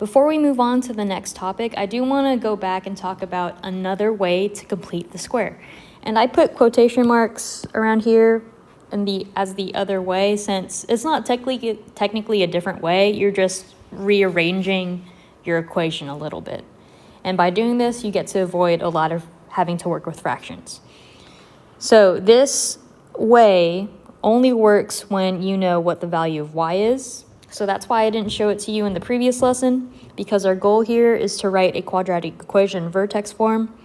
Before we move on to the next topic, I do want to go back and talk about another way to complete the square. And I put quotation marks around here as the other way, since it's not technically a different way, you're just rearranging your equation a little bit. And by doing this, you get to avoid a lot of having to work with fractions. So this way only works when you know what the value of y is. So that's why I didn't show it to you in the previous lesson, because our goal here is to write a quadratic equation in vertex form.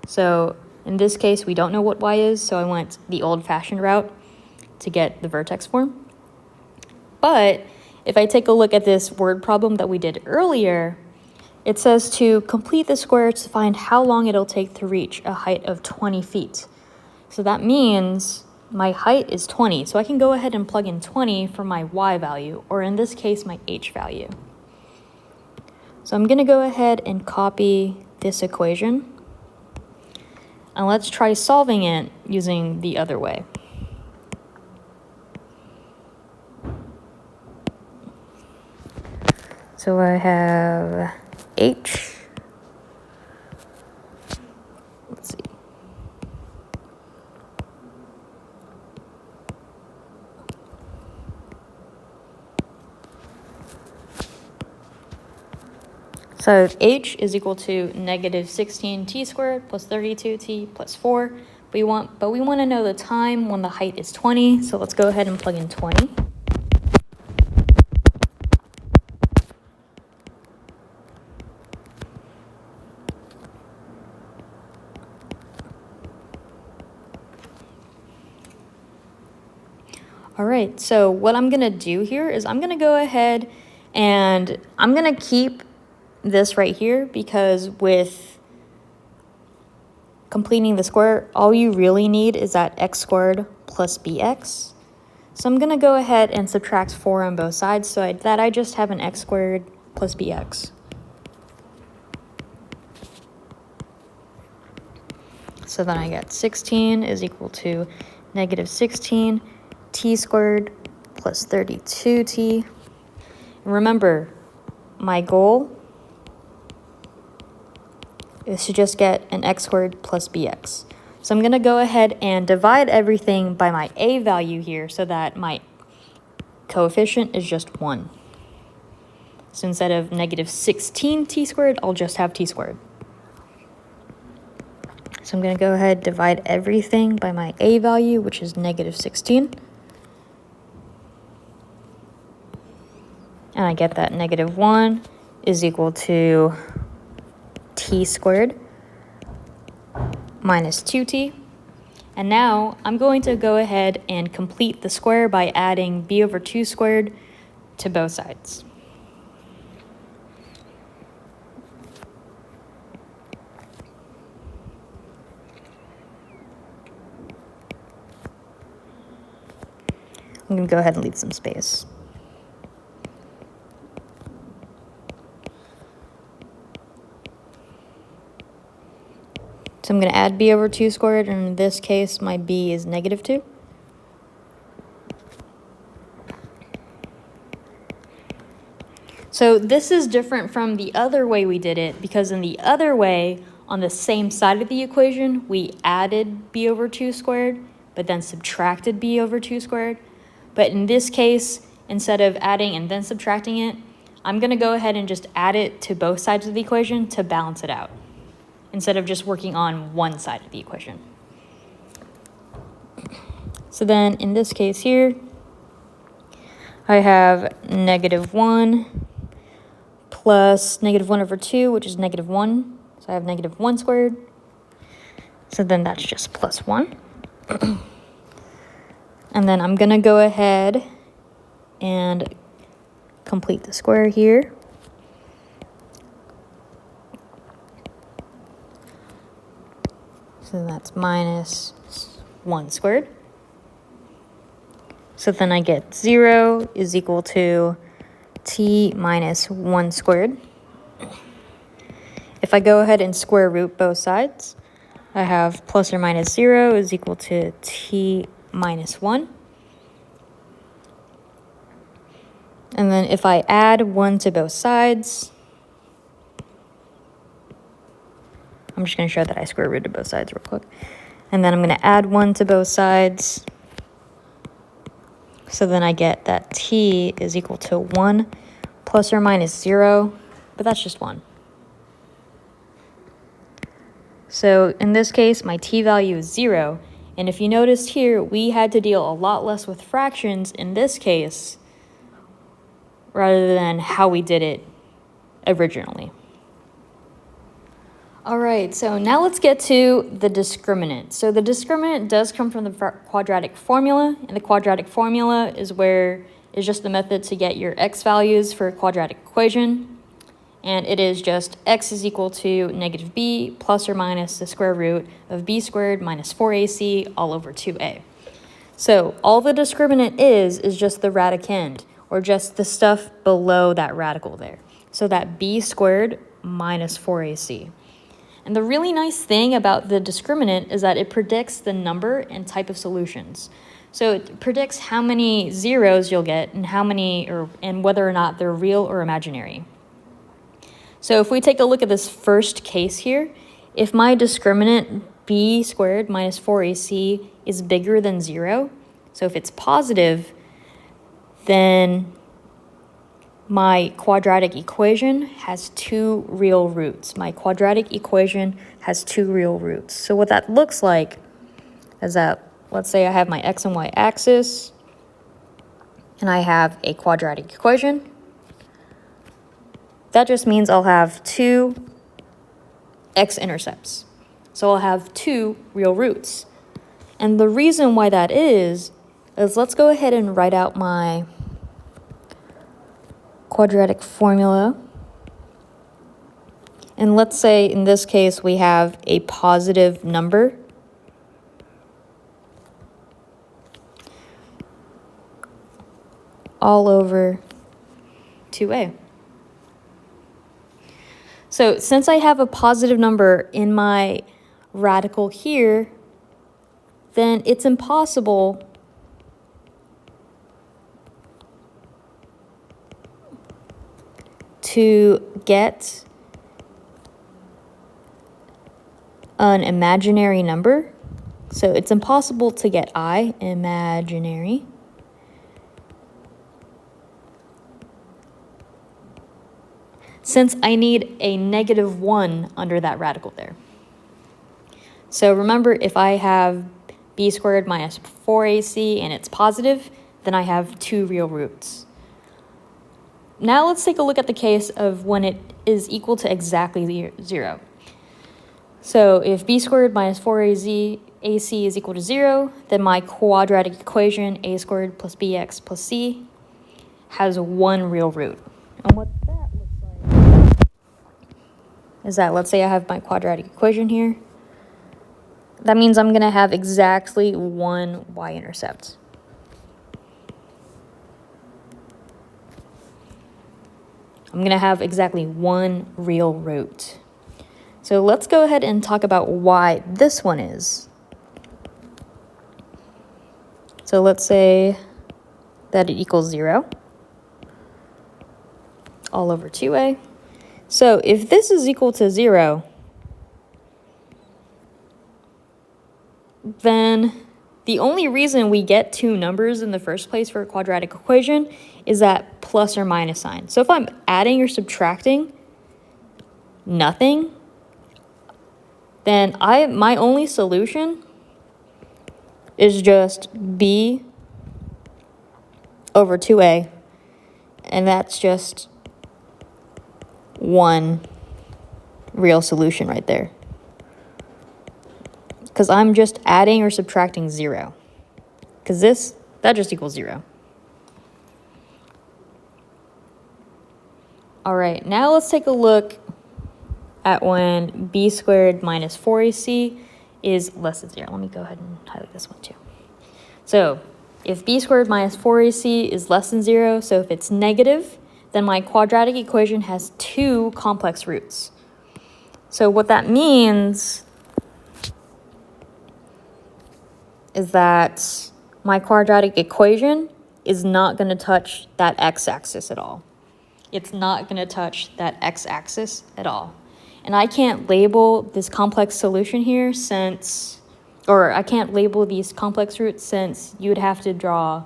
So in this case, we don't know what y is, so I went the old-fashioned route to get the vertex form. But if I take a look at this word problem that we did earlier, it says to complete the square to find how long it'll take to reach a height of 20 feet. So that means my height is 20, so I can go ahead and plug in 20 for my y value, or in this case, my h value. So I'm going to go ahead and copy this equation, and let's try solving it using the other way. So I have h, let's see, so h is equal to negative 16t squared plus 32t plus 4. But we want to know the time when the height is 20, so let's go ahead and plug in 20. All right, so what I'm going to do here is I'm going to go ahead and I'm going to keep this right here, because with completing the square, all you really need is that x squared plus bx. So I'm going to go ahead and subtract 4 on both sides, so I just have an x squared plus bx. So then I get 16 is equal to negative 16 t squared plus 32t. And remember, my goal is to just get an x squared plus bx. So I'm going to go ahead and divide everything by my a value here so that my coefficient is just 1. So instead of negative 16t squared, I'll just have t squared. So I'm going to go ahead and divide everything by my a value, which is negative 16. And I get that negative 1 is equal to t squared minus 2t. And now I'm going to go ahead and complete the square by adding b over 2 squared to both sides. I'm going to go ahead and leave some space. So I'm going to add b over 2 squared, and in this case, my b is negative 2. So this is different from the other way we did it, because in the other way, on the same side of the equation, we added b over 2 squared, but then subtracted b over 2 squared. But in this case, instead of adding and then subtracting it, I'm going to go ahead and just add it to both sides of the equation to balance it out, instead of just working on one side of the equation. So then in this case here, I have negative 1 plus negative 1 over 2, which is negative 1. So I have negative 1 squared. So then that's just plus 1. And then I'm going to go ahead and complete the square here. So that's minus 1 squared. So then I get 0 is equal to t minus 1 squared. If I go ahead and square root both sides, I have plus or minus 0 is equal to t minus 1. And then if I add 1 to both sides, I'm just going to show that I square rooted both sides real quick. And then I'm going to add 1 to both sides. So then I get that t is equal to 1 plus or minus 0, but that's just 1. So in this case, my t value is 0. And if you noticed here, we had to deal a lot less with fractions in this case rather than how we did it originally. All right, so now let's get to the discriminant. So the discriminant does come from the quadratic formula, and the quadratic formula is just the method to get your x values for a quadratic equation. And it is just x is equal to negative b plus or minus the square root of b squared minus 4ac all over 2a. So all the discriminant is just the radicand, or just the stuff below that radical there. So that b squared minus 4ac. And the really nice thing about the discriminant is that it predicts the number and type of solutions. So it predicts how many zeros you'll get and and whether or not they're real or imaginary. So if we take a look at this first case here, if my discriminant b squared minus 4ac is bigger than 0, so if it's positive, then my quadratic equation has 2 real roots. My quadratic equation has 2 real roots. So what that looks like is that, let's say I have my x and y axis, and I have a quadratic equation. That just means I'll have 2 x-intercepts. So I'll have 2 real roots. And the reason why that is let's go ahead and write out my quadratic formula. And let's say in this case we have a positive number. All over 2a. So since I have a positive number in my radical here, then it's impossible to get an imaginary number. So it's impossible to get I imaginary. Since I need a negative 1 under that radical there. So remember, if I have b squared minus 4ac and it's positive, then I have 2 real roots. Now let's take a look at the case of when it is equal to exactly 0. So if b squared minus 4ac is equal to 0, then my quadratic equation a squared plus bx plus c has 1 real root. And what that looks like is that, let's say I have my quadratic equation here. That means I'm going to have exactly 1 y-intercept. I'm going to have exactly 1 real root. So let's go ahead and talk about why this one is. So let's say that it equals 0 all over 2a. So if this is equal to 0, then the only reason we get 2 numbers in the first place for a quadratic equation is that plus or minus sign. So if I'm adding or subtracting nothing, then my only solution is just b over 2a, and that's just 1 real solution right there. Because I'm just adding or subtracting 0. Because that just equals 0. All right, now let's take a look at when b squared minus 4ac is less than 0. Let me go ahead and highlight this one too. So if b squared minus 4ac is less than 0, so if it's negative, then my quadratic equation has 2 complex roots. So what that means is that my quadratic equation is not going to touch that x-axis at all. It's not going to touch that x-axis at all. And I can't label this complex solution here or I can't label these complex roots since you would have to draw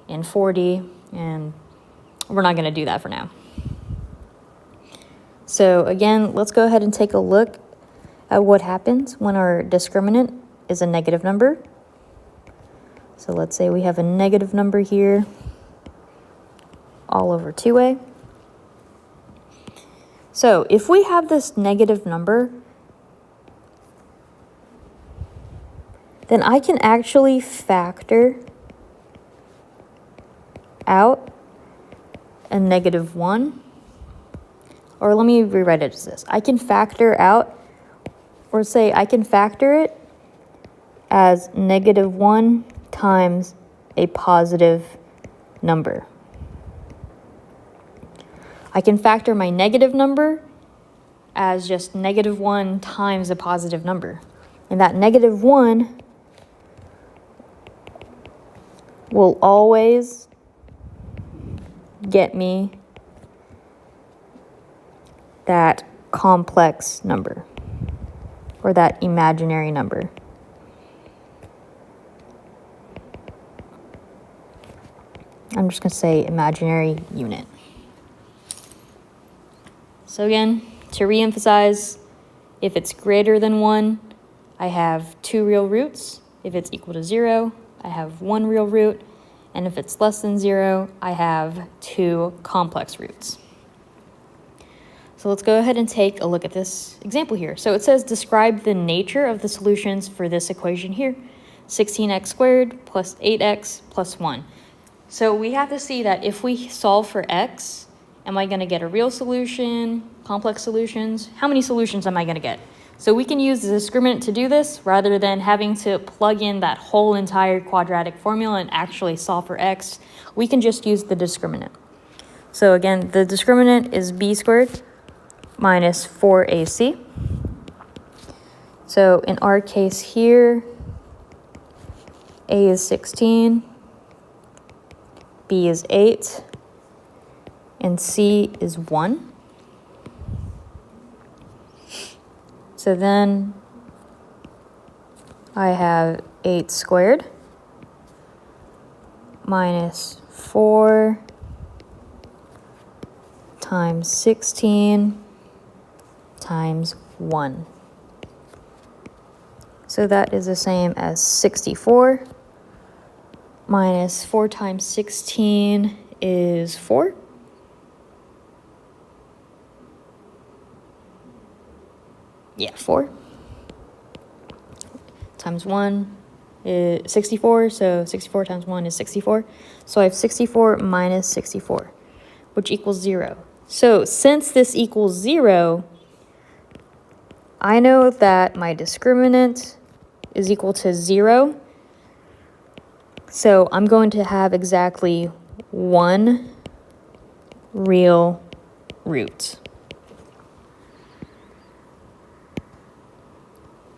in 4D, and we're not going to do that for now. So again, let's go ahead and take a look at what happens when our discriminant is a negative number. So let's say we have a negative number here all over 2a. So if we have this negative number, then I can actually factor out a -1. Or let me rewrite it as this. I can factor out, or say I can factor it as -1 times a positive number. I can factor my negative number as just -1 times a positive number. And that -1 will always get me that complex number, or that imaginary number. I'm just going to say imaginary unit. So again, to reemphasize, if it's greater than 1, I have 2 real roots. If it's equal to 0, I have 1 real root. And if it's less than 0, I have 2 complex roots. So let's go ahead and take a look at this example here. So it says describe the nature of the solutions for this equation here. 16x squared plus 8x plus 1. So we have to see that if we solve for x, am I going to get a real solution, complex solutions? How many solutions am I going to get? So we can use the discriminant to do this rather than having to plug in that whole entire quadratic formula and actually solve for x. We can just use the discriminant. So again, the discriminant is b squared minus 4ac. So in our case here, a is 16, b is 8, and c is 1. So then I have 8 squared minus 4 times 16 times 1. So that is the same as 64 minus 4 times 16 is 4. Yeah, 4 times 1 is 64, so 64 times 1 is 64. So I have 64 minus 64, which equals 0. So since this equals 0, I know that my discriminant is equal to 0. So I'm going to have exactly 1 real root.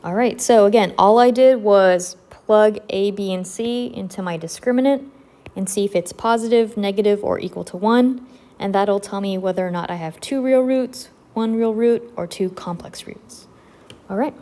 All right, so again, all I did was plug a, b, and c into my discriminant and see if it's positive, negative, or equal to 1. And that'll tell me whether or not I have 2 real roots, 1 real root, or 2 complex roots. All right.